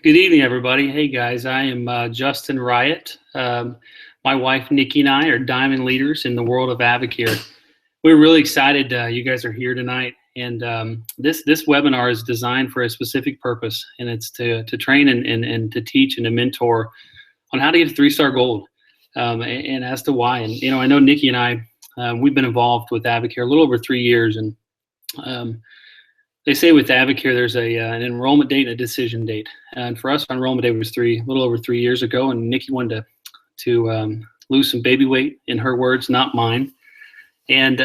Good evening, everybody. Hey, guys, I am Justin Riot. My wife, Nikki, and I are diamond leaders in the world of Avocare. We're really excited you guys are here tonight. And this webinar is designed for a specific purpose, and it's to train and to teach and to mentor on how to get 3-star gold and as to why. And, I know Nikki and I, we've been involved with Avocare a little over 3 years. And they say with Avocare, there's an enrollment date and a decision date. And for us, our enrollment date was a little over 3 years ago. And Nikki wanted to lose some baby weight, in her words, not mine. And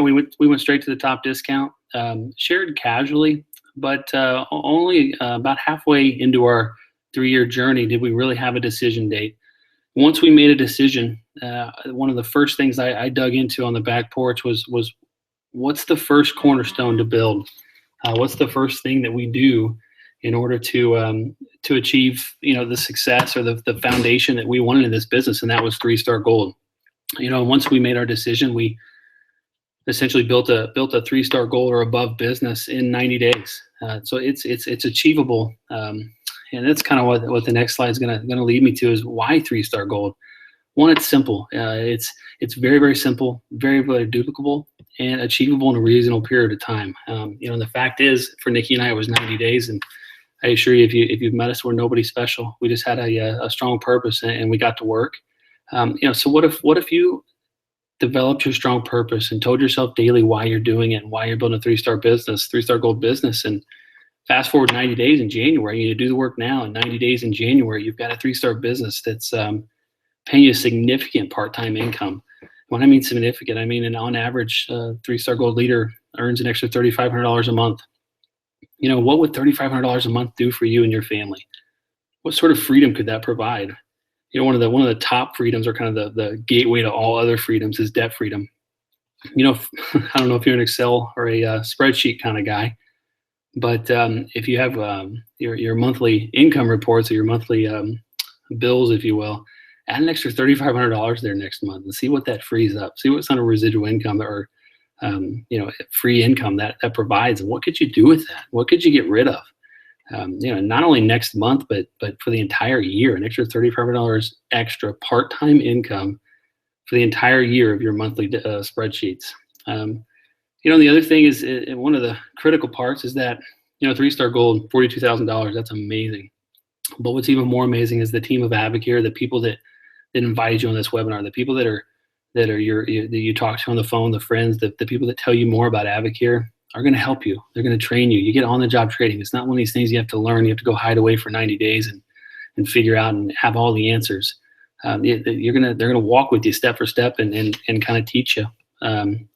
we went straight to the top discount, shared casually, but only about halfway into our 3-year journey did we really have a decision date. Once we made a decision, one of the first things I dug into on the back porch was what's the first cornerstone to build? What's the first thing that we do in order to achieve the success or the foundation that we wanted in this business? And that was 3-star gold. Once we made our decision, we essentially built a 3-star gold or above business in 90 days. So it's achievable. And that's kind of what the next slide is going to lead me to, is why 3-star gold. One, it's simple. It's very, very simple, very, very duplicable, and achievable in a reasonable period of time. The fact is, for Nikki and I, it was 90 days, and I assure you, if you've met us, we're nobody special. We just had a strong purpose, and we got to work. So what if you developed your strong purpose and told yourself daily why you're doing it and why you're building a 3-star business, 3-star gold business, and fast forward 90 days in January, you do the work now, in 90 days in January, you've got a 3-star business that's paying you a significant part-time income. When I mean significant, I mean on average, 3-star gold leader earns an extra $3,500 a month. What would $3,500 a month do for you and your family? What sort of freedom could that provide? One of the top freedoms, or kind of the gateway to all other freedoms, is debt freedom. I don't know if you're an Excel or a spreadsheet kind of guy, but if you have your monthly income reports or your monthly bills, if you will, add an extra $3,500 there next month and see what that frees up. See what's on a residual income or free income that provides, and what could you do with that? What could you get rid of? Not only next month, but for the entire year, an extra $3,500 extra part-time income for the entire year of your monthly spreadsheets. The other thing is, one of the critical parts is that 3-star gold, $42,000. That's amazing. But what's even more amazing is the team of Avocare, the people that invited you on this webinar, the people that you talk to on the phone, the friends, the people that tell you more about Avocare are going to help you. They're going to train you. You get on-the-job training. It's not one of these things you have to learn. You have to go hide away for 90 days and figure out and have all the answers. They're going to walk with you step for step and kind of teach you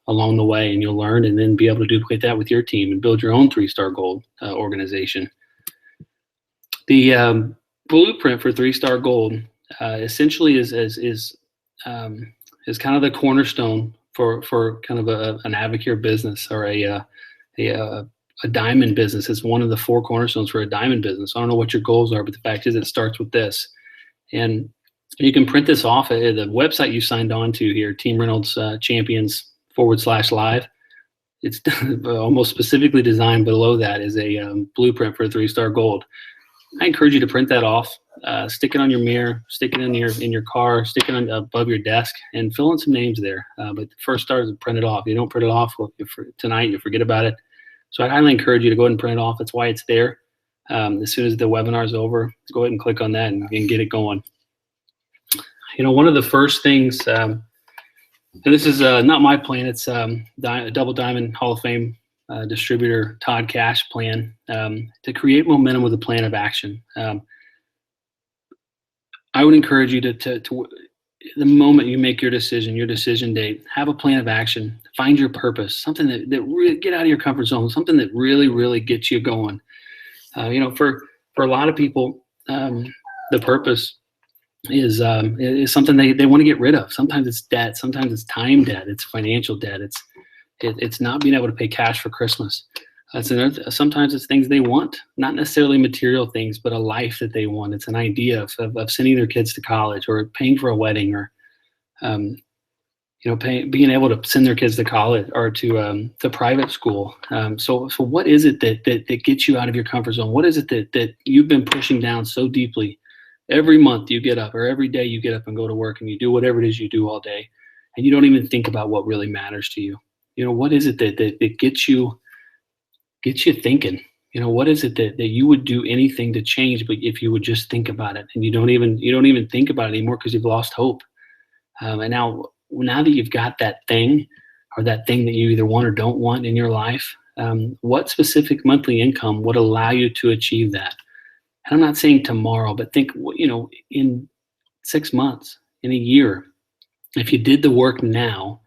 along the way, and you'll learn and then be able to duplicate that with your team and build your own 3-star gold organization. The blueprint for 3-star gold essentially is kind of the cornerstone for kind of an Avocare business, or a diamond business. It's one of the 4 cornerstones for a diamond business. I don't know what your goals are, but the fact is, it starts with this. And you can print this off at the website you signed on to here, Team Reynolds Champions /live. It's almost specifically designed. Below that is a blueprint for 3-star gold. I encourage you to print that off, stick it on your mirror, stick it in your car, stick it above your desk, and fill in some names there. But the first start is to print it off. If you don't print it off, tonight, you forget about it. So I highly encourage you to go ahead and print it off. That's why it's there. As soon as the webinar is over, go ahead and click on that and get it going. One of the first things, and this is not my plan, it's Double Diamond Hall of Fame distributor Todd Cash plan, to create momentum with a plan of action. I would encourage you to the moment you make your decision date, have a plan of action, find your purpose, something that really get out of your comfort zone, something that really, really gets you going. For a lot of people, the purpose is something they want to get rid of. Sometimes it's debt, sometimes it's time debt, it's financial debt, it's not being able to pay cash for Christmas. Sometimes it's things they want, not necessarily material things, but a life that they want. It's an idea of sending their kids to college, or paying for a wedding, or being able to send their kids to college or to private school. So what is it that gets you out of your comfort zone? What is it that you've been pushing down so deeply? Every month you get up, or every day you get up and go to work and you do whatever it is you do all day, and you don't even think about what really matters to you. What is it that gets you thinking? What is it that you would do anything to change, but if you would just think about it, and you don't even think about it anymore because you've lost hope. And now that you've got that thing, or that thing that you either want or don't want in your life, what specific monthly income would allow you to achieve that? And I'm not saying tomorrow, but think, in 6 months, in a year, if you did the work now,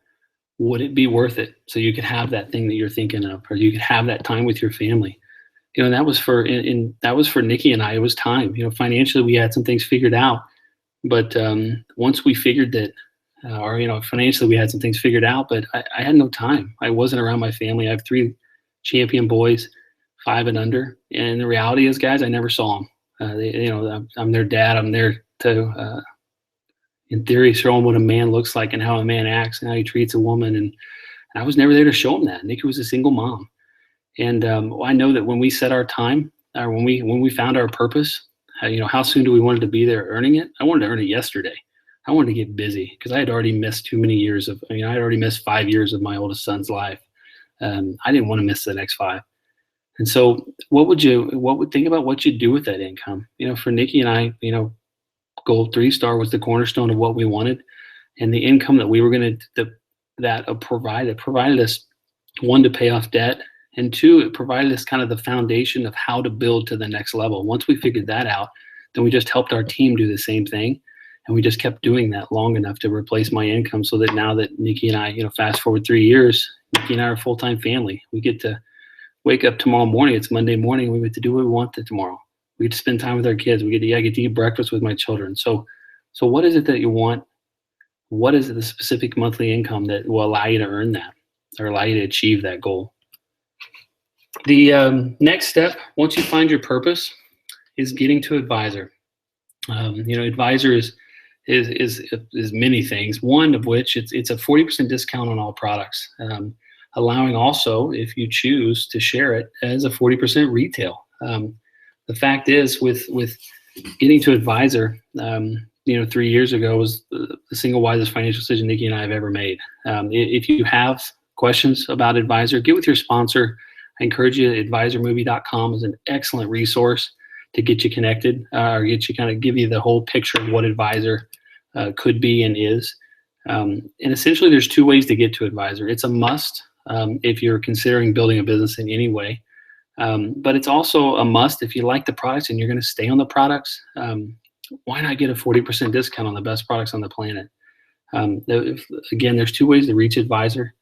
would it be worth it? So you could have that thing that you're thinking of, or you could have that time with your family. That was for Nikki and I. It was time. Financially, we had some things figured out, but once we figured that, financially, we had some things figured out, but I had no time. I wasn't around my family. I have 3 champion boys, 5 and under, and the reality is, guys, I never saw them. I'm their dad. I'm there to, in theory, show them what a man looks like and how a man acts and how he treats a woman, and I was never there to show them that. Nikki was a single mom. And I know that when we set our time, or when we found our purpose, how soon do we want to be there earning it? I wanted to earn it yesterday. I wanted to get busy because I had already missed too many years I had already missed 5 years of my oldest son's life. I didn't want to miss the next 5. And so think about what you do with that income? For Nikki and I, Gold 3-Star was the cornerstone of what we wanted. And the income that we were going to provided us, 1, to pay off debt, and 2, it provided us kind of the foundation of how to build to the next level. Once we figured that out, then we just helped our team do the same thing. And we just kept doing that long enough to replace my income, so that now that Nikki and I, fast forward 3 years, Nikki and I are a full-time family. We get to wake up tomorrow morning. It's Monday morning. We get to do what we want tomorrow. We get to spend time with our kids. I get to eat breakfast with my children. So what is it that you want? What is the specific monthly income that will allow you to earn that, or allow you to achieve that goal? The next step, once you find your purpose, is getting to advisor. Advisor is many things. One of which it's a 40% discount on all products, allowing also, if you choose to share it, as a 40% retail. The fact is, with getting to advisor, 3 years ago was the single wisest financial decision Nikki and I have ever made. If you have questions about advisor, get with your sponsor. I encourage you. Advisormovie.com is an excellent resource to get you connected, or give you the whole picture of what advisor could be and is. And essentially, there's 2 ways to get to advisor. It's a must if you're considering building a business in any way, but it's also a must if you like the products and you're going to stay on the products. Why not get a 40% discount on the best products on the planet? Again, there's 2 ways to reach advisor.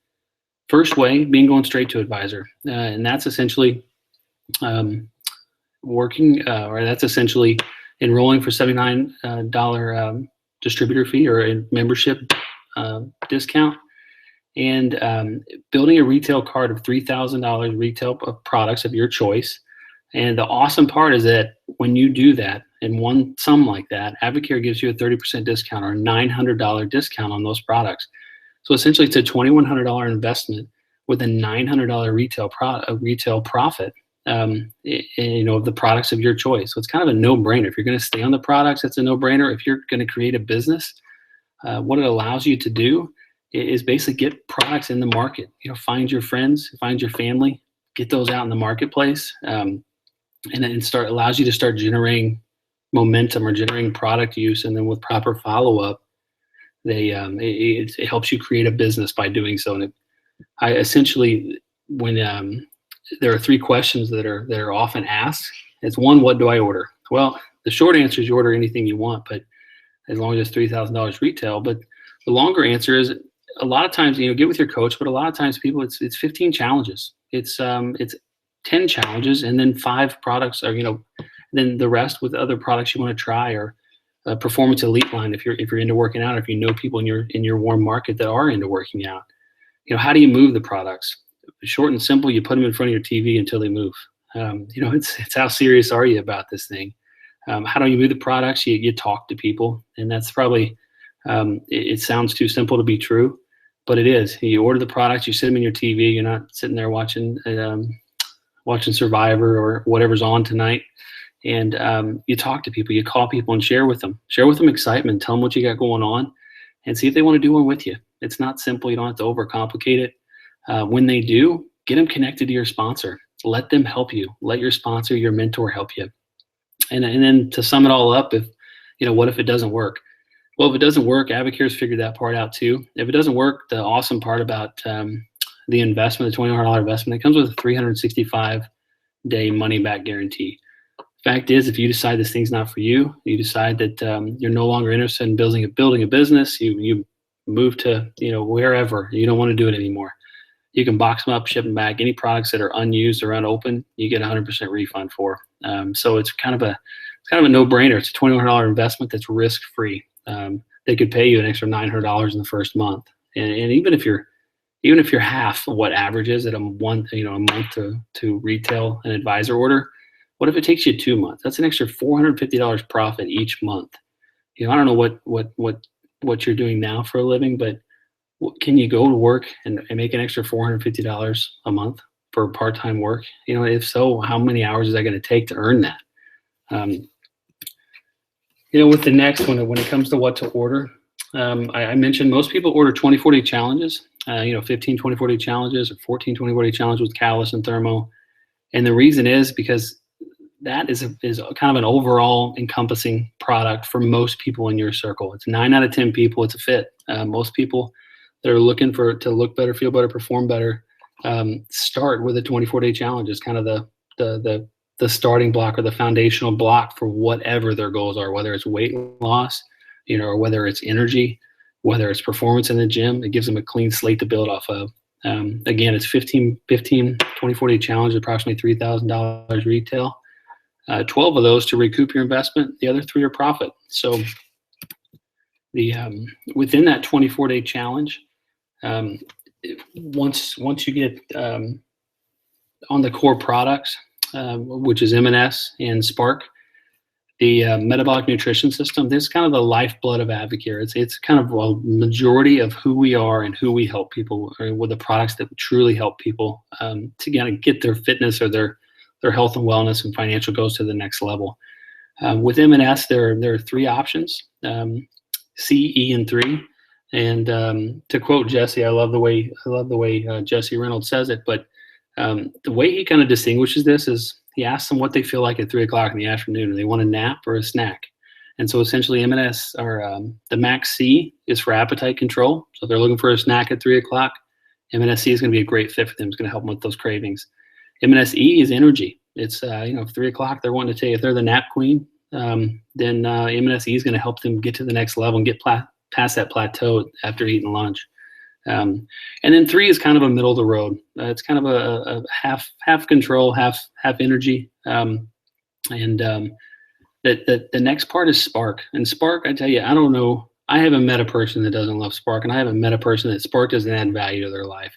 First way being going straight to advisor, and that's essentially that's essentially enrolling for $79 distributor fee or a membership discount, and building a retail cart of $3,000 retail products of your choice. And the awesome part is that when you do that in one sum like that, Advocare gives you a 30% discount or a $900 discount on those products. So essentially, it's a $2,100 investment with a $900 retail profit, of the products of your choice. So it's kind of a no-brainer. If you're going to stay on the products, it's a no-brainer. If you're going to create a business, what it allows you to do is basically get products in the market. Find your friends, find your family, get those out in the marketplace, and then allows you to start generating momentum or generating product use, and then with proper follow-up, it helps you create a business by doing so. And I essentially, when there are 3 questions that are often asked. It's 1, what do I order? Well, the short answer is you order anything you want, but as long as it's $3,000 retail. But the longer answer is, a lot of times, get with your coach, but a lot of times people, it's 15 challenges. It's 10 challenges, and then 5 products are, then the rest with other products you want to try, or a performance elite line if you're into working out, or if you know people in your warm market that are into working out. How do you move the products? Short and simple, you put them in front of your TV until they move. It's how serious are you about this thing? How do you move the products? You talk to people, and that's probably, it sounds too simple to be true, but it is. You order the products, you sit them in your TV. You're not sitting there watching Survivor or whatever's on tonight. And you talk to people, you call people and share with them excitement, tell them what you got going on, and see if they want to do one with you. It's not simple. You don't have to overcomplicate it. When they do, get them connected to your sponsor. Let them help you. Let your sponsor, your mentor help you. And then to sum it all up, what if it doesn't work? Well, if it doesn't work, Avacare's figured that part out too. If it doesn't work, the awesome part about the investment, the $2,100 investment, it comes with a 365-day money-back guarantee. Fact is, if you decide this thing's not for you, you decide that you're no longer interested in building a business, you move to wherever, you don't want to do it anymore, you can box them up, ship them back. Any products that are unused or unopened, you get 100% refund for. So it's kind of a no-brainer. It's a $2,100 investment that's risk-free. They could pay you an extra $900 in the first month, and even if you're half of what average is at a month to retail an advisor order, what if it takes you 2 months? That's an extra $450 profit each month. I don't know what you're doing now for a living, but can you go to work and make an extra $450 a month for part-time work? If so, how many hours is that going to take to earn that? With the next one, when it comes to what to order, I mentioned most people order 24-day challenges, 15 24-day challenges or 14 24-day challenges with Catalyst and Thermo. And the reason is because that is kind of an overall encompassing product for most people in your circle. It's 9 out of 10 people. It's a fit. Most people that are looking to look better, feel better, perform better, start with a 24-day challenge. It's kind of the starting block or the foundational block for whatever their goals are, whether it's weight loss, or whether it's energy, whether it's performance in the gym. It gives them a clean slate to build off of. Again, it's 15 24-day challenge, approximately $3,000 retail. 12 of those to recoup your investment. The other 3 are profit. So within that 24-day challenge, once you get on the core products, which is M&S and Spark, the metabolic nutrition system, this is kind of the lifeblood of Avacare. It's kind of a majority of who we are and who we help people, or with the products that truly help people to kind of get their fitness or their health and wellness and financial goals to the next level. With M&S, there are 3 options, C, E, and 3. And to quote Jesse, I love the way Jesse Reynolds says it, but the way he kind of distinguishes this is he asks them what they feel like at 3 o'clock in the afternoon. Do they want a nap or a snack? And so essentially M&S, or the Max C, is for appetite control. So if they're looking for a snack at 3 o'clock, M&S C is going to be a great fit for them. It's going to help them with those cravings. M&S E is energy. It's 3 o'clock, they're wanting to take, if they're the nap queen, then M&S E is going to help them get to the next level and get past that plateau after eating lunch. And then 3 is kind of a middle of the road. It's kind of a half control, half energy. The next part is Spark. And Spark, I tell you, I don't know. I haven't met a person that doesn't love Spark, and I haven't met a person that Spark doesn't add value to their life.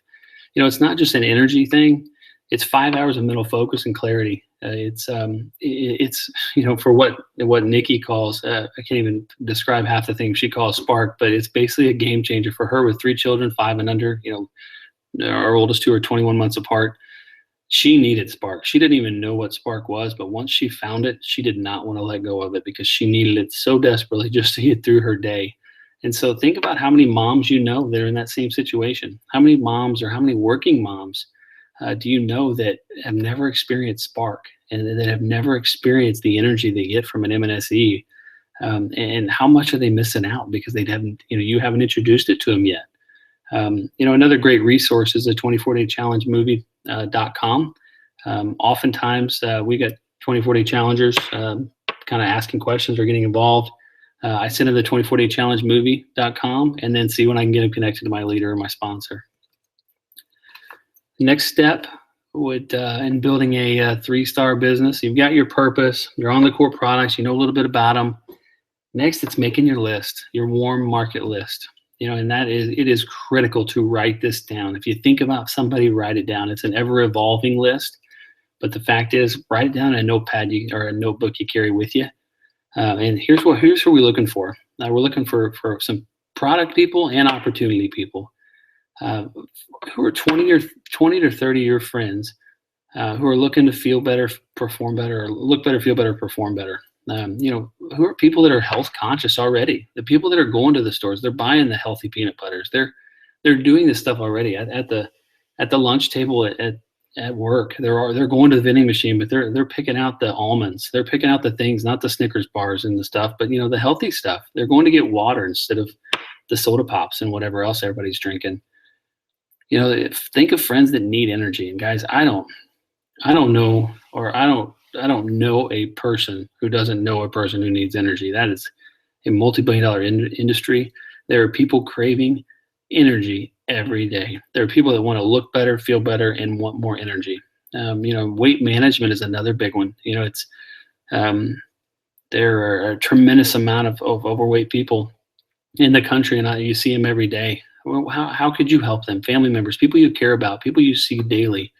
It's not just an energy thing. It's 5 hours of mental focus and clarity. It's for what Nikki calls, I can't even describe half the things she calls Spark, but it's basically a game changer for her with 3 children, 5 and under. Our oldest 2 are 21 months apart. She needed Spark. She didn't even know what Spark was, but once she found it, she did not want to let go of it because she needed it so desperately just to get through her day. And so think about how many moms that are in that same situation. How many moms or how many working moms do you know that have never experienced Spark and that have never experienced the energy they get from an M&S E? And how much are they missing out because you haven't introduced it to them yet? Another great resource is the 24daychallengemovie.com. Oftentimes we got 24-day challengers kind of asking questions or getting involved. I send them the 24daychallengemovie.com and then see when I can get them connected to my leader or my sponsor. Next step in building a 3-star business, you've got your purpose, you're on the core products, you know a little bit about them. Next, it's making your list, your warm market list. And it is critical to write this down. If you think about somebody, write it down. It's an ever-evolving list, but the fact is, write it down in a notepad or a notebook you carry with you. And here's who we're looking for. We're looking for some product people and opportunity people. uh, who are 20 to 30-year friends who are looking to feel better, perform better, or look better, feel better, perform better. Who are people that are health conscious already? The people that are going to the stores, they're buying the healthy peanut butters. They're doing this stuff already at the lunch table at work. They're going to the vending machine, but they're picking out the almonds. They're picking out the things, not the Snickers bars and the stuff, but the healthy stuff. They're going to get water instead of the soda pops and whatever else everybody's drinking. Think of friends that need energy. And guys, I don't know, or I don't know a person who doesn't know a person who needs energy. That is a multi-billion-dollar industry. There are people craving energy every day. There are people that want to look better, feel better, and want more energy. Weight management is another big one. There are a tremendous amount of overweight people in the country, and you see them every day. Well, how could you help them? Family members, people you care about, people you see daily.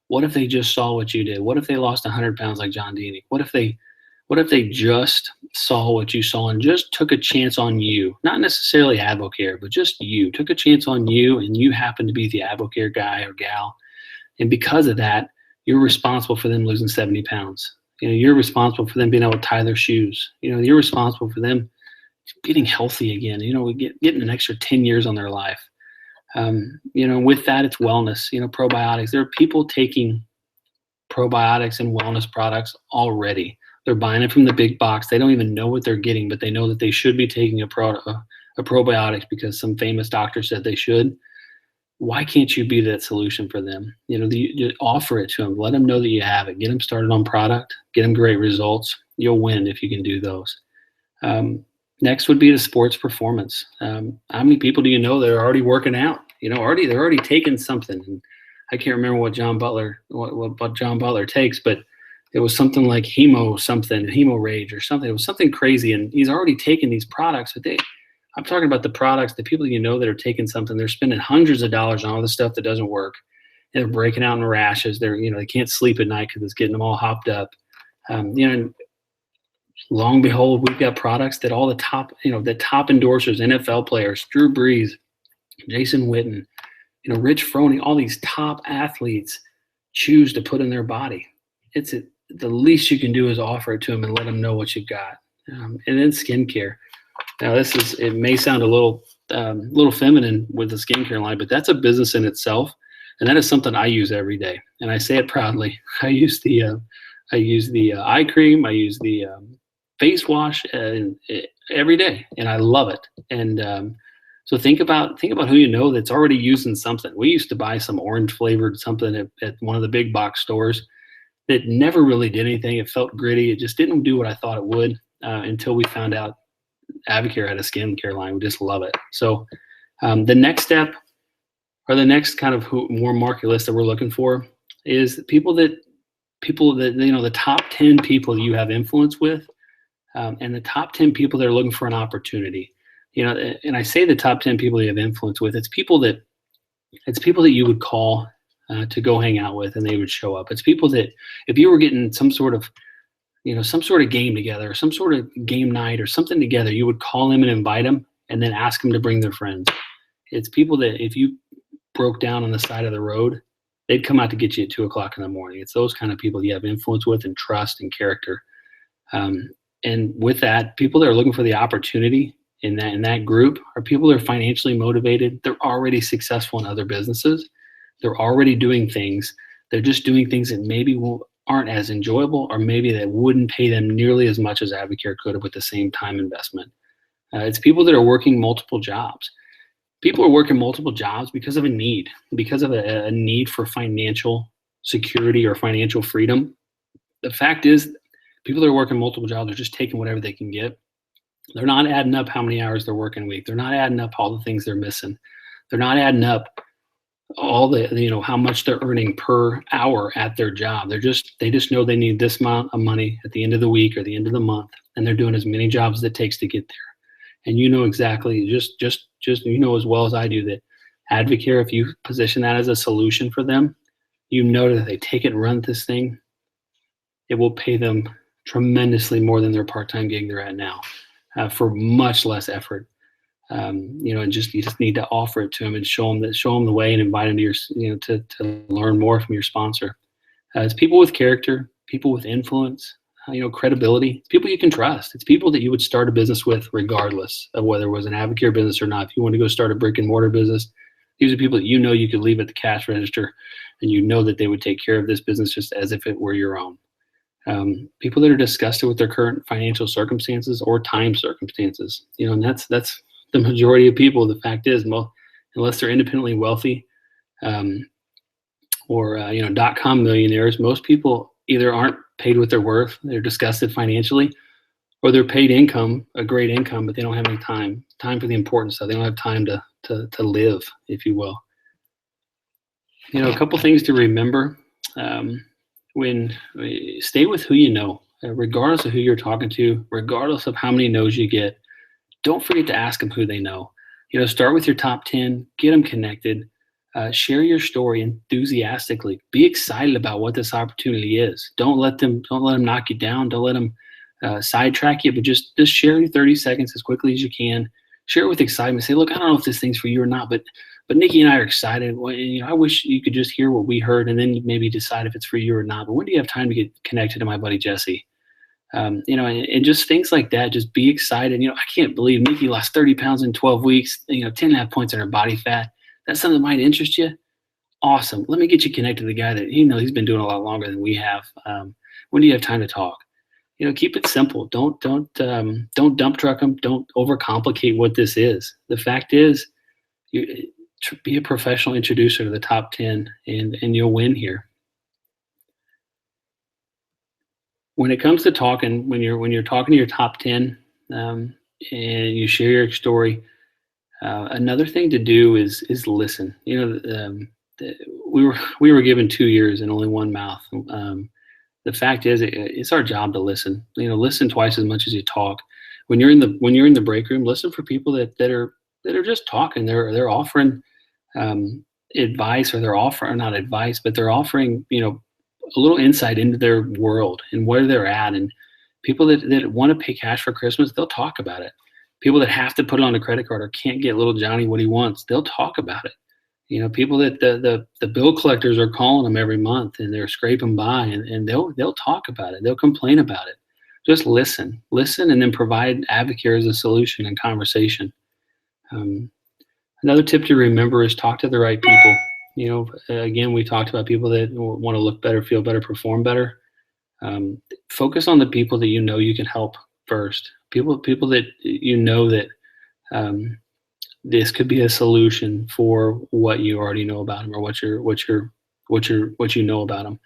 What if they just saw what you did? What if they lost 100 pounds like John Deeney? What if they just saw what you saw and just took a chance on you? Not necessarily Advocare, but just you. Took a chance on you, and you happen to be the Advocare guy or gal. And because of that, you're responsible for them losing 70 pounds. You're responsible for them being able to tie their shoes. You're responsible for them getting healthy again. Getting an extra 10 years on their life. With that, it's wellness, probiotics. There are people taking probiotics and wellness products already. They're buying it from the big box. They don't even know what they're getting, but they know that they should be taking a probiotics because some famous doctor said they should. Why can't you be that solution for them? You offer it to them. Let them know that you have it. Get them started on product. Get them great results. You'll win if you can do those. Next would be the sports performance. How many people do you know that are already working out? They're already taking something. And I can't remember what John Butler takes, but it was something like Hemo Rage or something. It was something crazy, and he's already taken these products. But I'm talking about the products, the people that are taking something. They're spending hundreds of dollars on all the stuff that doesn't work. And they're breaking out in rashes. They can't sleep at night because it's getting them all hopped up. And long and behold, we've got products that all the top endorsers, NFL players, Drew Brees, Jason Witten, Rich Froning, all these top athletes choose to put in their body. The least you can do is offer it to them and let them know what you've got. And then skincare. Now it may sound a little feminine with the skincare line, but that's a business in itself. And that is something I use every day. And I say it proudly. I use the eye cream. I use the face wash every day, and I love it. And so think about who that's already using something. We used to buy some orange flavored something at one of the big box stores that never really did anything. It felt gritty. It just didn't do what I thought it would until we found out Advocare had a skincare line. We just love it. So the next step, or the next kind of more market list that we're looking for, is the top 10 people you have influence with. And the top 10 people that are looking for an opportunity, and I say the top 10 people you have influence with, it's people that you would call to go hang out with, and they would show up. It's people that if you were getting some sort of game together, or some sort of game night or something together, you would call them and invite them and then ask them to bring their friends. It's people that if you broke down on the side of the road, they'd come out to get you at 2:00 in the morning. It's those kind of people you have influence with and trust and character. And with that, people that are looking for the opportunity in that group are people that are financially motivated. They're already successful in other businesses. They're already doing things. They're just doing things that maybe aren't as enjoyable, or maybe that wouldn't pay them nearly as much as Advocare could have with the same time investment. It's people that are working multiple jobs. People are working multiple jobs because of a need for financial security or financial freedom. The fact is, people that are working multiple jobs are just taking whatever they can get. They're not adding up how many hours they're working a week. They're not adding up all the things they're missing. They're not adding up all the, how much they're earning per hour at their job. They just know they need this amount of money at the end of the week or the end of the month, and they're doing as many jobs as it takes to get there. And exactly, just as well as I do, that Advocare, if you position that as a solution for them, that they take it and run this thing, it will pay them tremendously more than their part-time gig they're at now, for much less effort. And you just need to offer it to them and show them the way and invite them to to learn more from your sponsor. It's people with character, people with influence, credibility, people you can trust. It's people that you would start a business with regardless of whether it was an Avocare business or not. If you want to go start a brick and mortar business, these are people that you could leave at the cash register and that they would take care of this business just as if it were your own. People that are disgusted with their current financial circumstances or time circumstances, and that's the majority of people. The fact is, unless they're independently wealthy, or .com millionaires, most people either aren't paid what they're worth, they're disgusted financially, or they're paid a great income, but they don't have any time for the important stuff. They don't have time to live, if you will. A couple things to remember. Stay with who you know, regardless of who you're talking to, regardless of how many no's you get. Don't forget to ask them who they know. Start with your top 10, get them connected, share your story enthusiastically. Be excited about what this opportunity is. Don't let them knock you down. Don't let them sidetrack you, but just share your 30 seconds as quickly as you can. Share it with excitement. Say, look, I don't know if this thing's for you or not, but Nikki and I are excited. Well, I wish you could just hear what we heard and then maybe decide if it's for you or not. But when do you have time to get connected to my buddy Jesse? And just things like that. Just be excited. I can't believe Nikki lost 30 pounds in 12 weeks, 10.5 points on her body fat. That's something that might interest you. Awesome. Let me get you connected to the guy that, he's been doing a lot longer than we have. When do you have time to talk? Keep it simple. Don't dump truck them. Don't overcomplicate what this is. The fact is, be a professional introducer to the top 10 and you'll win here. When it comes to talking, when you're talking to your top 10 and you share your story, another thing to do is listen. We were given 2 ears and only one mouth. The fact is, it's our job to listen. Listen twice as much as you talk. When you're in the break room, listen for people that are just talking. They're offering advice, or not advice, but they're offering a little insight into their world and where they're at. And people that want to pay cash for Christmas, they'll talk about it. People that have to put it on a credit card or can't get little Johnny what he wants, they'll talk about it. People that the bill collectors are calling them every month and they're scraping by, and they'll talk about it. They'll complain about it. Just listen, and then provide Avocare as a solution and conversation. Another tip to remember is talk to the right people. Again, we talked about people that want to look better, feel better, perform better. Focus on the people that you can help first. People that that this could be a solution for what you already know about them, or what you know about them.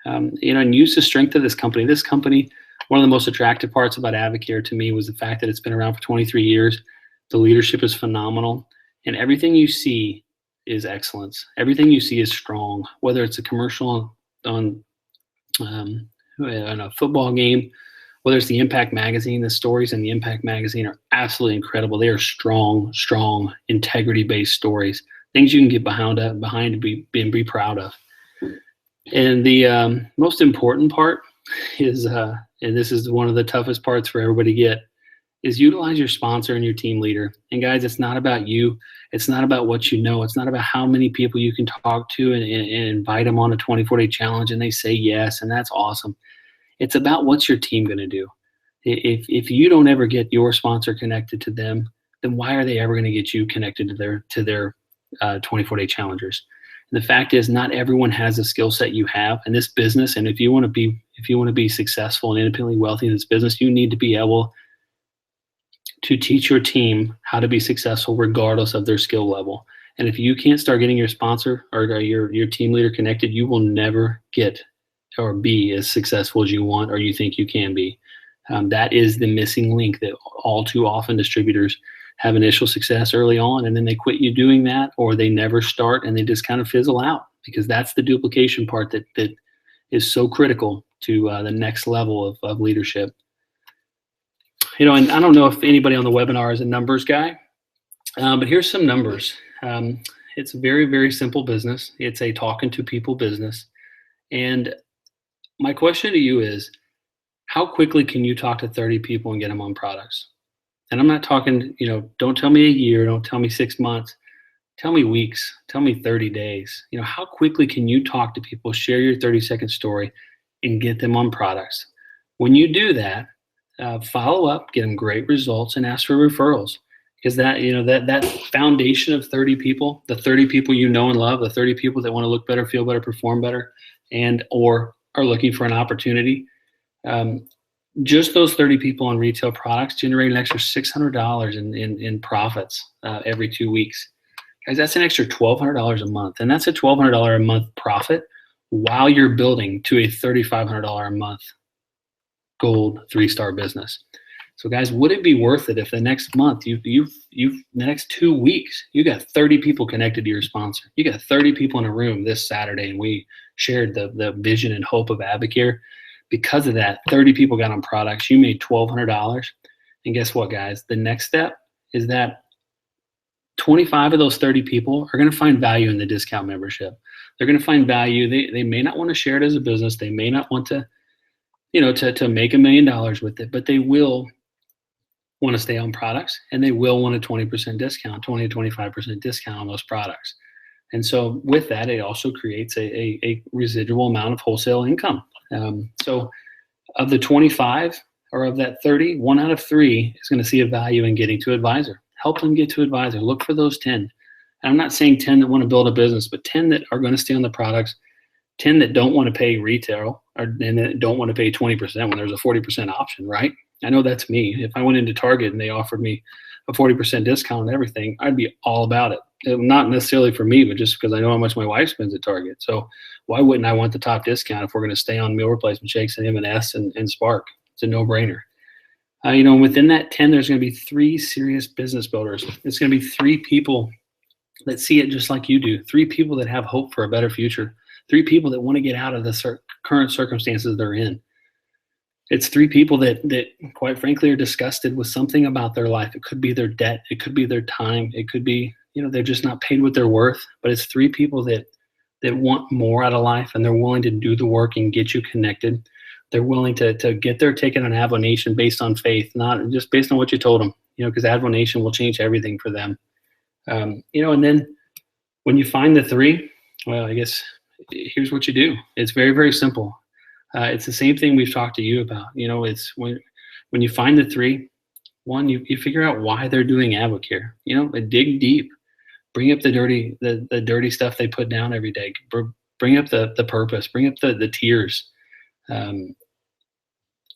And use the strength of this company. This company, one of the most attractive parts about Avocare to me was the fact that it's been around for 23 years. The leadership is phenomenal, and everything you see is excellence. Everything you see is strong, whether it's a commercial on a football game, whether it's the Impact Magazine. The stories in the Impact Magazine are absolutely incredible. They are strong, integrity-based stories, things you can get behind and be proud of. And the most important part is, and this is one of the toughest parts for everybody to get, is utilize your sponsor and your team leader. And guys, it's not about you. It's not about what you know. It's not about how many people you can talk to and invite them on a 24-day challenge and they say yes, and that's awesome. It's about what's your team going to do. If you don't ever get your sponsor connected to them, then why are they ever going to get you connected to their 24-day challengers? And the fact is, not everyone has the skill set you have in this business. And if you want to be successful and independently wealthy in this business, you need to be able to teach your team how to be successful regardless of their skill level. And if you can't start getting your sponsor or your team leader connected, you will never get or be as successful as you want or you think you can be. That is the missing link that all too often distributors have initial success early on, and then they quit you doing that, or they never start and they just kind of fizzle out, because that's the duplication part that is so critical to the next level of leadership. And I don't know if anybody on the webinar is a numbers guy, but here's some numbers. It's a very, very simple business. It's a talking to people business. And my question to you is, how quickly can you talk to 30 people and get them on products? And I'm not talking, don't tell me a year, don't tell me 6 months, tell me weeks, tell me 30 days. How quickly can you talk to people, share your 30-second story, and get them on products? When you do that, follow up, get them great results, and ask for referrals. Because that foundation of 30 people, the 30 people you know and love, the 30 people that want to look better, feel better, perform better, and or are looking for an opportunity. Just those 30 people on retail products generate an extra $600 in profits every 2 weeks. Guys, that's an extra $1,200 a month, and that's a $1,200 a month profit while you're building to a $3,500 a month gold 3-star business. So guys, would it be worth it if the next month, the next 2 weeks, you got 30 people connected to your sponsor? You got 30 people in a room this Saturday, and we shared the vision and hope of Avocare. Because of that, 30 people got on products. You made $1,200. And guess what, guys? The next step is that 25 of those 30 people are going to find value in the discount membership. They're going to find value. They may not want to share it as a business. They may not want to, to make $1 million with it, but they will want to stay on products, and they will want a 20% discount, 20 to 25% discount on those products. And so with that, it also creates a residual amount of wholesale income. So of the 25 or of that 30, 1 out of 3 is going to see a value in getting to advisor. Help them get to advisor. Look for those 10. And I'm not saying 10 that want to build a business, but 10 that are going to stay on the products, 10 that don't want to pay retail, and that don't want to pay 20% when there's a 40% option, right? I know that's me. If I went into Target and they offered me a 40% discount on everything, I'd be all about it. Not necessarily for me, but just because I know how much my wife spends at Target. So why wouldn't I want the top discount if we're going to stay on meal replacement shakes and M&S and Spark? It's a no-brainer. Within that 10, there's going to be 3 serious business builders. It's going to be 3 people that see it just like you do, 3 people that have hope for a better future, 3 people that want to get out of the current circumstances they're in. It's 3 people that quite frankly are disgusted with something about their life. It could be their debt. It could be their time. It could be, they're just not paid what they're worth. But it's 3 people that want more out of life, and they're willing to do the work and get you connected. They're willing to get their ticket on Avonation based on faith, not just based on what you told them, because Avonation will change everything for them. And then when you find the 3, well, I guess here's what you do. It's very, very simple. It's the same thing we've talked to you about. It's when you find the 3, one, you figure out why they're doing Avocare. Dig deep, bring up the dirty stuff they put down every day. Bring up the purpose, bring up the tears.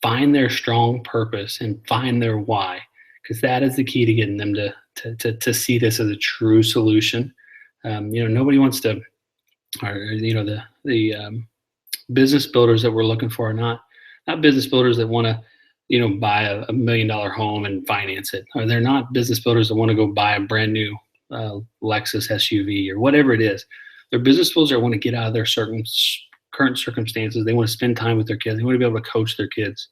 Find their strong purpose and find their why, because that is the key to getting them to see this as a true solution. Nobody wants to, or the business builders that we're looking for are not business builders that want to, buy a $1 million home and finance it, or they're not business builders that want to go buy a brand new Lexus SUV or whatever it is. They're business builders that want to get out of their current circumstances. They want to spend time with their kids. They want to be able to coach their kids.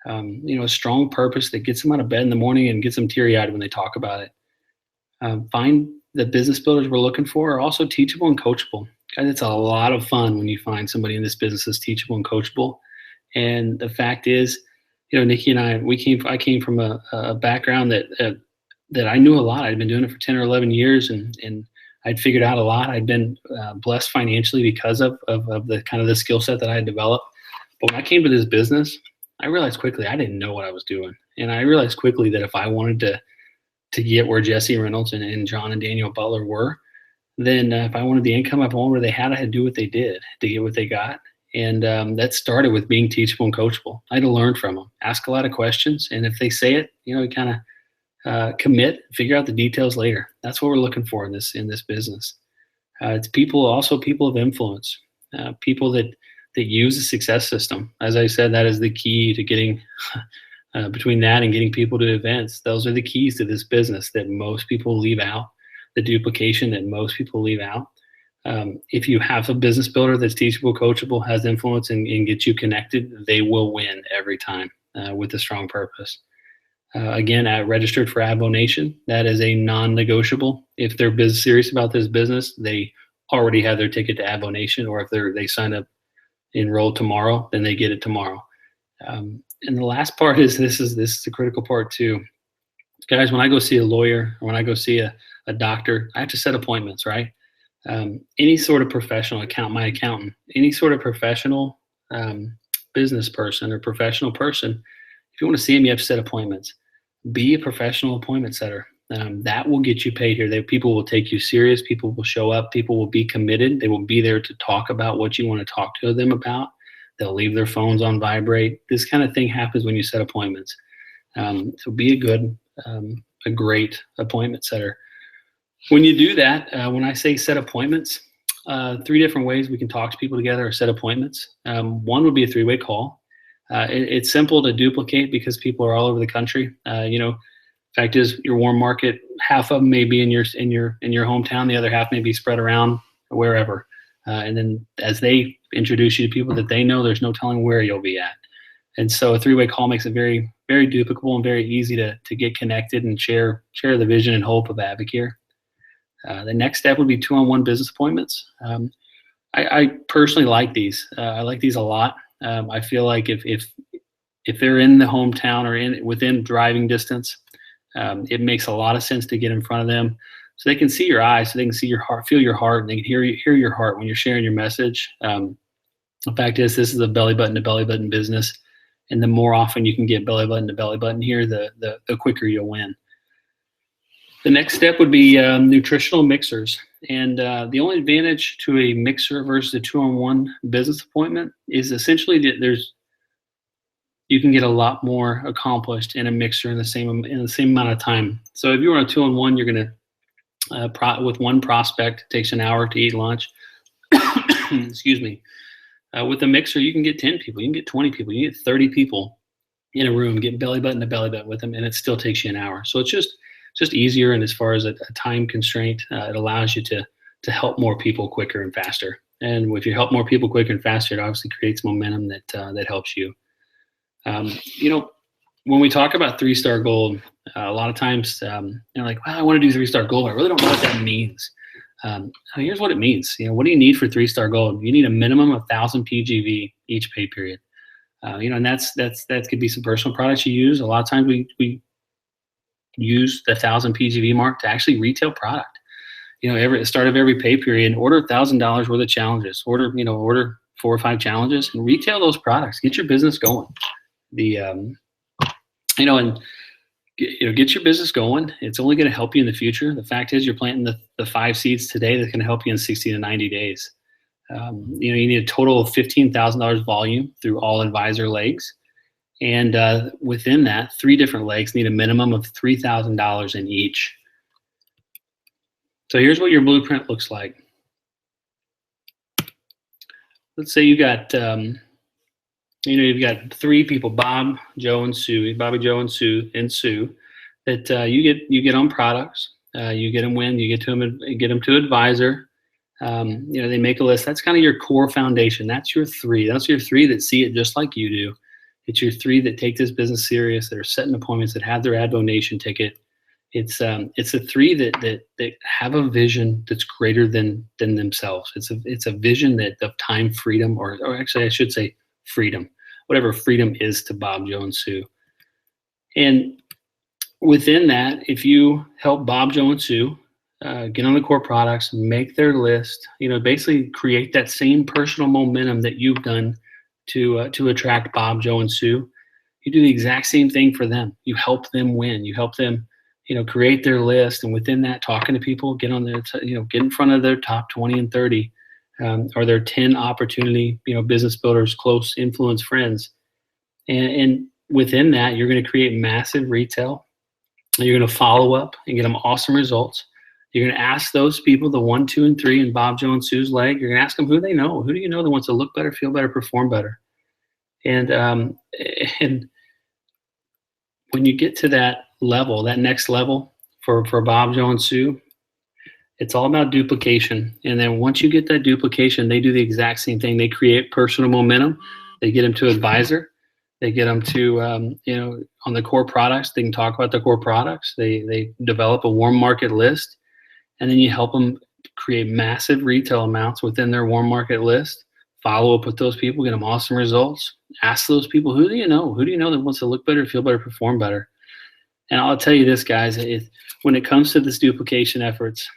A strong purpose that gets them out of bed in the morning and gets them teary-eyed when they talk about it. Find the business builders we're looking for are also teachable and coachable. Guys, it's a lot of fun when you find somebody in this business that's teachable and coachable. And the fact is, Nikki and I came from a background that I knew a lot. I'd been doing it for 10 or 11 years, and I'd figured out a lot. I'd been blessed financially because of the kind of the skill set that I had developed. But when I came to this business, I realized quickly I didn't know what I was doing. And I realized quickly that if I wanted to get where Jesse Reynolds and John and Daniel Butler were, then if I wanted the income, if I wanted where they had, I had to do what they did to get what they got. And that started with being teachable and coachable. I had to learn from them, ask a lot of questions. And if they say it, you kind of commit, figure out the details later. That's what we're looking for in this business. It's people of influence, people that use the success system. As I said, that is the key to getting between that and getting people to events. Those are the keys to this business that most people leave out, the duplication that most people leave out. If you have a business builder that's teachable, coachable, has influence, and gets you connected, they will win every time with a strong purpose. Again, registered for Avonation, that is a non-negotiable. If they're serious about this business, they already have their ticket to Avonation, or if they sign up, enroll tomorrow, then they get it tomorrow. And the last part is this is the critical part too. Guys, when I go see a lawyer or when I go see a doctor, I have to set appointments, right? Any sort of professional my accountant, any sort of professional um, business person or professional person, if you want to see them, you have to set appointments. Be a professional appointment setter. That will get you paid here. People will take you serious. People will show up. People will be committed. They will be there to talk about what you want to talk to them about. They'll leave their phones on vibrate. This kind of thing happens when you set appointments. So be a great appointment setter. When you do that, when I say set appointments, 3 different ways we can talk to people together or set appointments. One would be a 3-way call. It's simple to duplicate because people are all over the country. Fact is, your warm market, half of them may be in your hometown, the other half may be spread around wherever. And then as they introduce you to people that they know, there's no telling where you'll be at. And so a 3-way call makes it very, very duplicable and very easy to get connected and share the vision and hope of Avicare. The next step would be 2-on-1 business appointments. I personally like these. I like these a lot. I feel like if they're in the hometown or within driving distance, it makes a lot of sense to get in front of them so they can see your eyes, so they can see your heart, feel your heart, and they can hear your heart when you're sharing your message. The fact is, this is a belly button to belly button business, and the more often you can get belly button to belly button here, the quicker you'll win. The next step would be nutritional mixers. And the only advantage to a mixer versus a 2-on-1 business appointment is essentially that you can get a lot more accomplished in a mixer in the same amount of time. So if you're on a 2-on-1, you're going to, with one prospect, it takes an hour to eat lunch. Excuse me. With a mixer, you can get 10 people, you can get 20 people, you can get 30 people in a room, get belly button to belly button with them, and it still takes you an hour. So it's just easier, and as far as a time constraint, it allows you to help more people quicker and faster. And if you help more people quicker and faster, it obviously creates momentum that helps you. When we talk about 3-star gold, a lot of times like, well, I want to do 3-star gold. I really don't know what that means. Here's what it means. What do you need for 3-star gold? You need a minimum of 1,000 PGV each pay period. And that could be some personal products you use. A lot of times we use the 1,000 PGV mark to actually retail product. At the start of every pay period, order $1,000 worth of challenges. Order 4 or 5 challenges and retail those products. Get your business going. Get your business going. It's only going to help you in the future. The fact is, you're planting the 5 seeds today that's going to help you in 60 to 90 days. You need a total of $15,000 volume through all advisor legs. And within that, 3 different legs need a minimum of $3,000 in each. So here's what your blueprint looks like. Let's say you got, you've got 3 people, Bobby, Joe, and Sue, that you get on products. You get them you get them to advisor. They make a list. That's kind of your core foundation. That's your 3. That's your 3 that see it just like you do. It's your 3 that take this business serious, that are setting appointments, that have their Advo Nation ticket. It's the 3 that have a vision that's greater than themselves. It's a vision that of time freedom, or actually I should say freedom, whatever freedom is to Bob, Joe, and Sue. And within that, if you help Bob, Joe, and Sue get on the core products, make their list, basically create that same personal momentum that you've done to attract Bob, Joe, and Sue, you do the exact same thing for them. You help them win. You help them, create their list, and within that, talking to people, get on their, get in front of their top 20 and 30, or their 10 opportunity, business builders, close influence friends, and within that, you're going to create massive retail. You're going to follow up and get them awesome results. You're going to ask those people, the 1, 2, and 3 in Bob, Joe, and Sue's leg, you're going to ask them who they know. Who do you know that wants to look better, feel better, perform better? And when you get to that level, that next level for Bob, Joe, and Sue, it's all about duplication. And then once you get that duplication, they do the exact same thing. They create personal momentum. They get them to advisor. They get them to, on the core products, they can talk about the core products. They develop a warm market list. And then you help them create massive retail amounts within their warm market list, follow up with those people, get them awesome results, ask those people, who do you know? Who do you know that wants to look better, feel better, perform better? And I'll tell you this, guys, when it comes to this duplication efforts,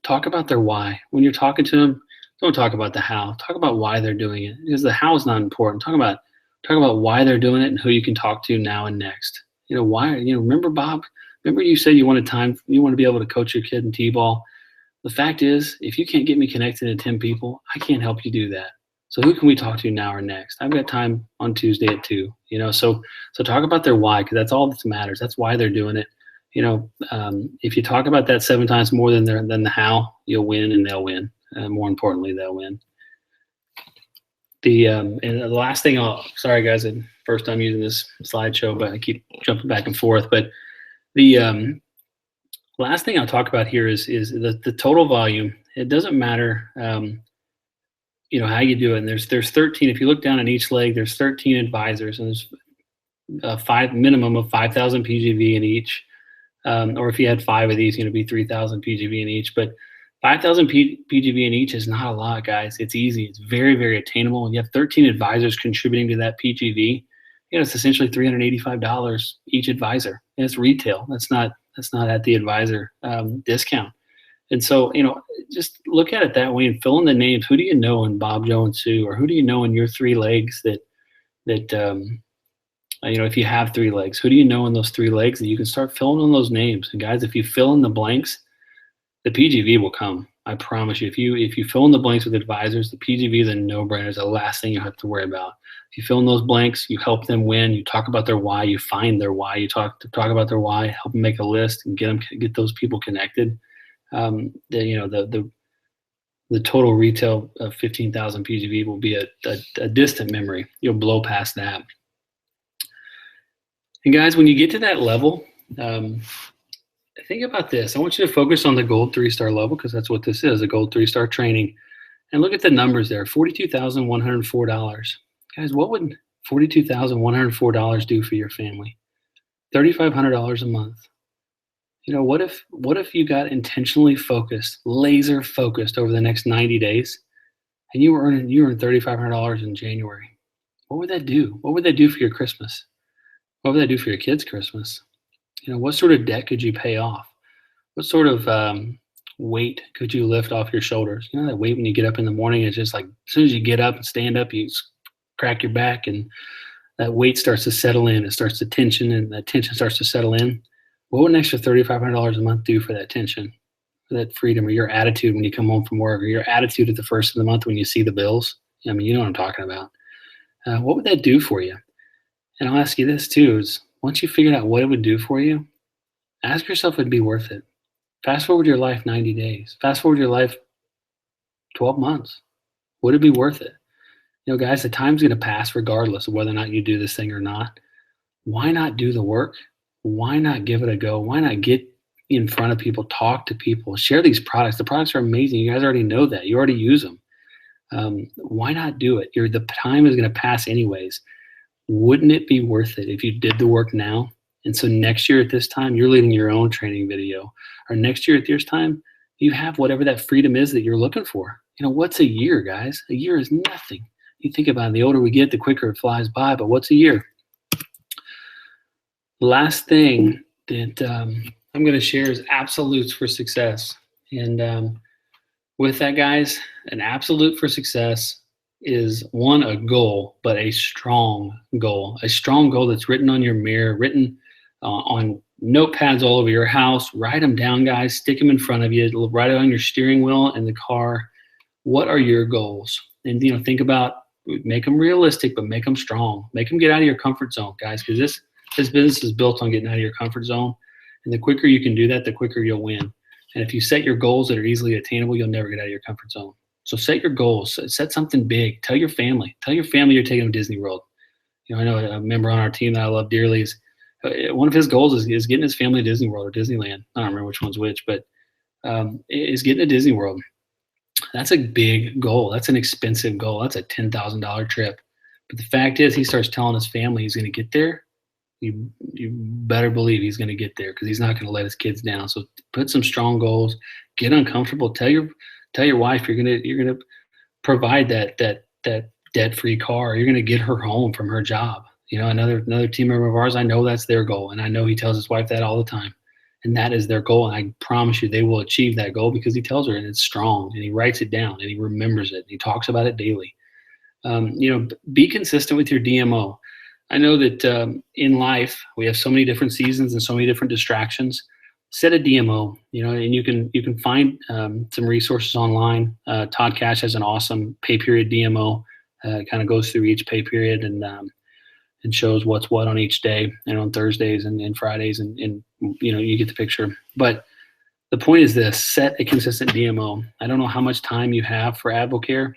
talk about their why. When you're talking to them, don't talk about the how. Talk about why they're doing it, because the how is not important. Talk about why they're doing it and who you can talk to now and next. Why? Remember, Bob? Remember you said you want to be able to coach your kid in T-ball. The fact is, if you can't get me connected to 10 people, I can't help you do that. So who can we talk to now or next? I've got time on Tuesday at 2. So talk about their why, because that's all that matters. That's why they're doing it. If you talk about that 7 times more than the how, you'll win, and they'll win. More importantly, they'll win. And the last thing, sorry guys, first time using this slideshow, but I keep jumping back and forth. But the last thing I'll talk about here is the total volume. It doesn't matter, how you do it. And there's 13. If you look down at each leg, there's 13 advisors, and there's a minimum of 5,000 PGV in each. Or if you had 5 of these, it'd be 3,000 PGV in each. But 5,000 PGV in each is not a lot, guys. It's easy. It's very, very attainable. And you have 13 advisors contributing to that PGV. It's essentially $385 each advisor. And it's retail. That's not at the advisor discount. And so, just look at it that way and fill in the names. Who do you know in Bob, Joe, and Sue? Or who do you know in your 3 legs that if you have 3 legs, who do you know in those 3 legs that you can start filling in those names? And guys, if you fill in the blanks, the PGV will come. I promise you. If you fill in the blanks with advisors, the PGV is a no-brainer. It's the last thing you have to worry about. If you fill in those blanks, you help them win. You talk about their why. You find their why. You talk about their why. Help them make a list and get those people connected. The total retail of 15,000 PGV will be a distant memory. You'll blow past that. And guys, when you get to that level, think about this. I want you to focus on the gold 3-star level, because that's what this is, a gold 3-star training. And look at the numbers there, $42,104. Guys, what would $42,104 do for your family? $3,500 a month. What if you got intentionally focused, laser focused over the next 90 days, and you earned $3,500 in January? What would that do? What would that do for your Christmas? What would that do for your kids' Christmas? What sort of debt could you pay off? What sort of weight could you lift off your shoulders? That weight when you get up in the morning, it's just like as soon as you get up and stand up, you crack your back, and that weight starts to settle in. It starts to tension, and that tension starts to settle in. What would an extra $3,500 a month do for that tension, for that freedom, or your attitude when you come home from work, or your attitude at the first of the month when you see the bills? You know what I'm talking about. What would that do for you? And I'll ask you this too, is once you figured out what it would do for you, ask yourself if it'd be worth it. Fast forward your life 90 days. Fast forward your life 12 months. Would it be worth it? Guys, the time's going to pass regardless of whether or not you do this thing or not. Why not do the work? Why not give it a go? Why not get in front of people, talk to people, share these products? The products are amazing. You guys already know that. You already use them. Why not do it? The time is going to pass anyways. Wouldn't it be worth it if you did the work now? And so next year at this time, you're leading your own training video. Or next year at this time, you have whatever that freedom is that you're looking for. What's a year, guys? A year is nothing. You think about it, the older we get, the quicker it flies by, but what's a year? The last thing that I'm going to share is absolutes for success. And with that, guys, an absolute for success is one, a goal, but a strong goal that's written on your mirror, written on notepads all over your house. Write them down, guys. Stick them in front of you. Write it on your steering wheel in the car. What are your goals? And think about, make them realistic, but make them strong. Make them get out of your comfort zone, guys, because this business is built on getting out of your comfort zone. And the quicker you can do that, the quicker you'll win. And if you set your goals that are easily attainable, you'll never get out of your comfort zone. So set your goals. Set something big. Tell your family. Tell your family you're taking them to Disney World. I know a member on our team that I love dearly is one of his goals is getting his family to Disney World or Disneyland. I don't remember which one's which, but is getting to Disney World. That's a big goal. That's an expensive goal. That's a $10,000 trip. But the fact is, he starts telling his family he's going to get there. You better believe he's going to get there, because he's not going to let his kids down. So put some strong goals. Get uncomfortable. Tell your wife you're going to provide that debt-free car. You're going to get her home from her job. Another team member of ours, I know that's their goal, and I know he tells his wife that all the time, and that is their goal. And I promise you, they will achieve that goal because he tells her, and it's strong, and he writes it down, and he remembers it, and he talks about it daily. Be consistent with your DMO. I know that in life we have so many different seasons and so many different distractions. Set a DMO, and you can find some resources online. Todd Cash has an awesome pay period DMO. Kind of goes through each pay period and shows what's what on each day, and on Thursdays and Fridays, and you get the picture. But the point is this: set a consistent DMO. I don't know how much time you have for AdvoCare,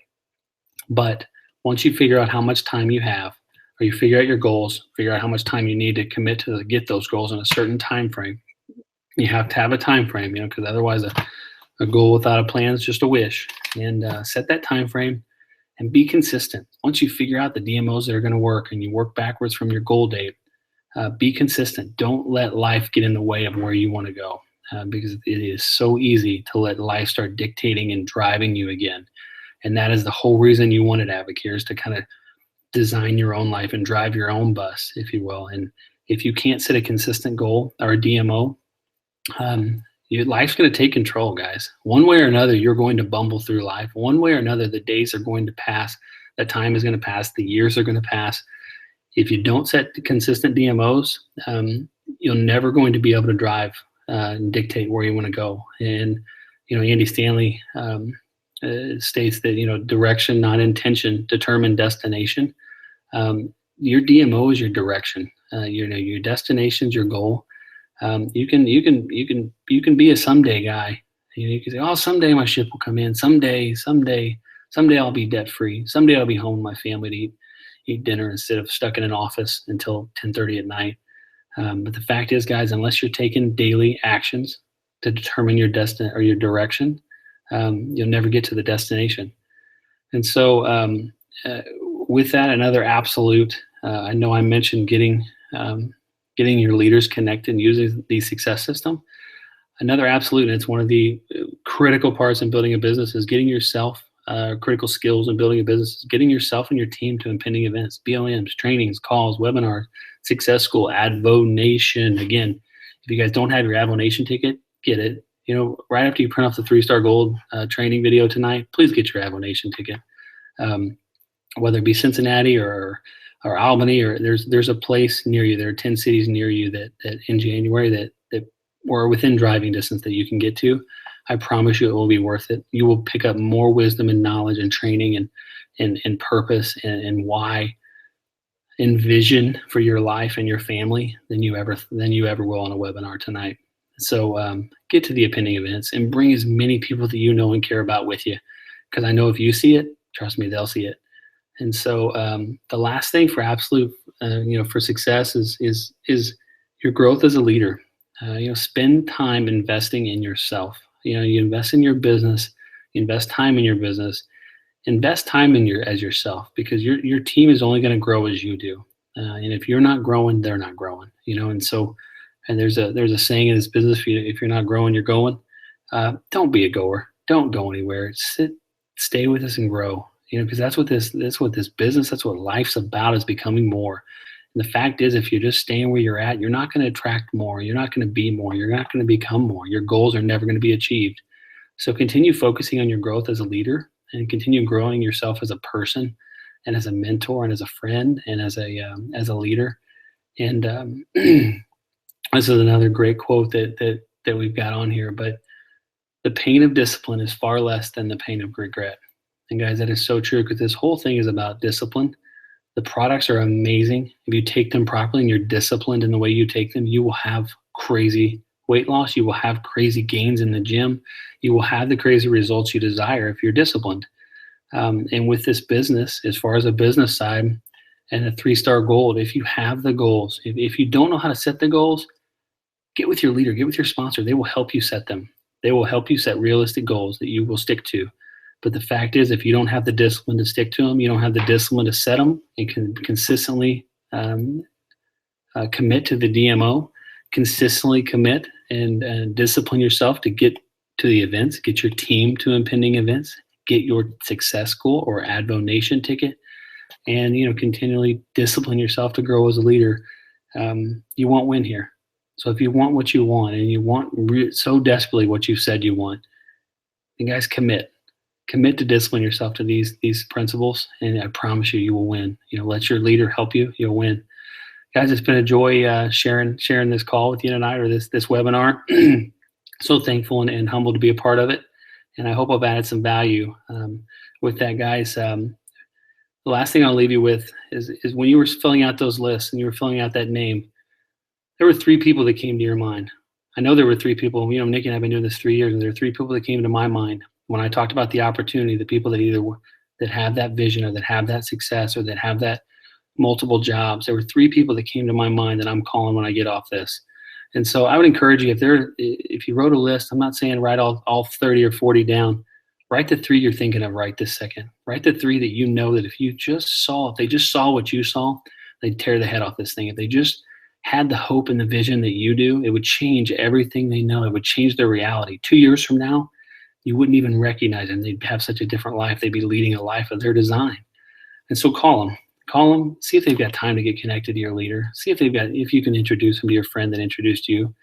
but once you figure out how much time you have, or you figure out your goals, figure out how much time you need to commit to get those goals in a certain time frame. You have to have a time frame, because otherwise a goal without a plan is just a wish. And set that time frame and be consistent. Once you figure out the DMOs that are going to work and you work backwards from your goal date, be consistent. Don't let life get in the way of where you want to go, because it is so easy to let life start dictating and driving you again. And that is the whole reason you wanted AdvoCare, is to kind of design your own life and drive your own bus, if you will. And if you can't set a consistent goal or a DMO, your life's going to take control, guys. One way or another, you're going to bumble through life. One way or another, the days are going to pass. The time is going to pass. The years are going to pass. If you don't set consistent DMOs, you're never going to be able to drive and dictate where you want to go. And, Andy Stanley states that, direction, not intention, determine destination. Your DMO is your direction. Your destination's your goal. You can be a someday guy. You can say, oh, someday my ship will come in. Someday I'll be debt free. Someday I'll be home with my family to eat dinner instead of stuck in an office until 10:30 at night. But the fact is, guys, unless you're taking daily actions to determine your destiny or your direction, you'll never get to the destination. And so with that, another absolute, I know I mentioned getting your leaders connected and using the success system. Another absolute, and it's one of the critical parts in building a business, is getting yourself, critical skills in building a business, is getting yourself and your team to impending events, BLMs, trainings, calls, webinars, Success School, AdvoNation. Again, if you guys don't have your AdvoNation ticket, get it. Right after you print off the 3-star gold training video tonight, please get your AdvoNation ticket. Whether it be Cincinnati or Albany, or there's a place near you. There are 10 cities near you that in January that or within driving distance that you can get to. I promise you it will be worth it. You will pick up more wisdom and knowledge and training and purpose and why and vision for your life and your family than you ever will on a webinar tonight. So get to the impending events and bring as many people that you know and care about with you, because I know if you see it, trust me, they'll see it. And so the last thing for absolute, for success is your growth as a leader. Spend time investing in yourself. You invest in your business, you invest time in your business, invest time in as yourself, because your team is only going to grow as you do. And if you're not growing, they're not growing. And so, and there's a saying in this business: if you're not growing, you're going. Don't be a goer. Don't go anywhere. Stay with us and grow. Because that's what this business, that's what life's about, is becoming more. And the fact is, if you're just staying where you're at, you're not going to attract more. You're not going to be more. You're not going to become more. Your goals are never going to be achieved. So continue focusing on your growth as a leader, and continue growing yourself as a person, and as a mentor, and as a friend, and as a leader. And this is another great quote that we've got on here. But the pain of discipline is far less than the pain of regret. And guys, that is so true, because this whole thing is about discipline. The products are amazing. If you take them properly and you're disciplined in the way you take them, you will have crazy weight loss. You will have crazy gains in the gym. You will have the crazy results you desire if you're disciplined. And with this business, as far as a business side and a 3-star gold, if you have the goals, if you don't know how to set the goals, get with your leader, get with your sponsor. They will help you set them. They will help you set realistic goals that you will stick to. But the fact is, if you don't have the discipline to stick to them, you don't have the discipline to set them and can consistently commit to the DMO, consistently commit and discipline yourself to get to the events, get your team to impending events, get your Success School or AdvoNation ticket, and continually discipline yourself to grow as a leader, you won't win here. So if you want what you want, and you want so desperately what you said you want, then guys, commit to discipline yourself to these principles, and I promise you, you will win. Let your leader help you. You'll win. Guys, it's been a joy sharing this call with you tonight, or this webinar. So thankful and humbled to be a part of it, and I hope I've added some value with that, guys. The last thing I'll leave you with is when you were filling out those lists and you were filling out that name, there were 3 people that came to your mind. I know there were 3 people. Nikki and I have been doing this 3 years, and there are 3 people that came to my mind when I talked about the opportunity. The people that either that have that vision, or that have that success, or that have that multiple jobs. There were 3 people that came to my mind that I'm calling when I get off this. And so I would encourage you, if you wrote a list, I'm not saying write all 30 or 40 down. Write the 3 you're thinking of right this second. Write the 3 that you know that if they just saw what you saw, they'd tear the head off this thing. If they just had the hope and the vision that you do, it would change everything they know. It would change their reality. 2 years from now, you wouldn't even recognize them. They'd have such a different life. They'd be leading a life of their design. And so call them, see if they've got time to get connected to your leader. See if you can introduce them to your friend that introduced you.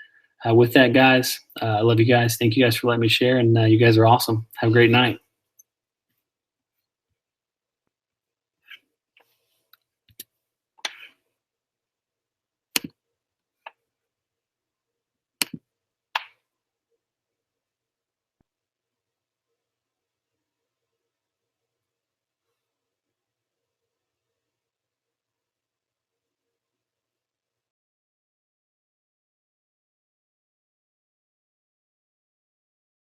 With that, guys, I love you guys. Thank you guys for letting me share, and you guys are awesome. Have a great night.